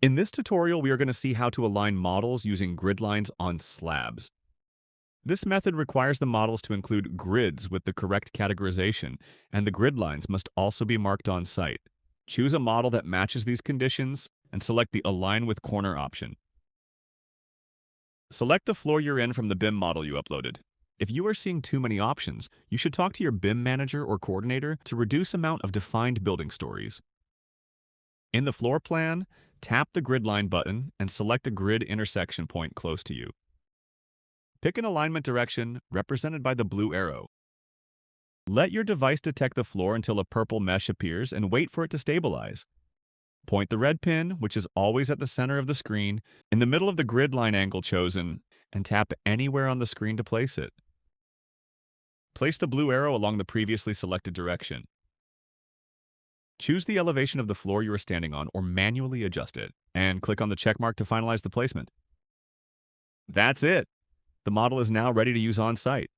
In this tutorial, we are going to see how to align models using grid lines on slabs. This method requires the models to include grids with the correct categorization, and the grid lines must also be marked on site. Choose a model that matches these conditions and select the Align with Corner option. Select the floor you're in from the BIM model you uploaded. If you are seeing too many options, you should talk to your BIM manager or coordinator to reduce amount of defined building stories. In the floor plan, tap the grid line button and select a grid intersection point close to you. Pick an alignment direction represented by the blue arrow. Let your device detect the floor until a purple mesh appears and wait for it to stabilize. Point the red pin, which is always at the center of the screen, in the middle of the grid line angle chosen, and tap anywhere on the screen to place it. Place the blue arrow along the previously selected direction. Choose the elevation of the floor you are standing on or manually adjust it, and click on the checkmark to finalize the placement. That's it! The model is now ready to use on site.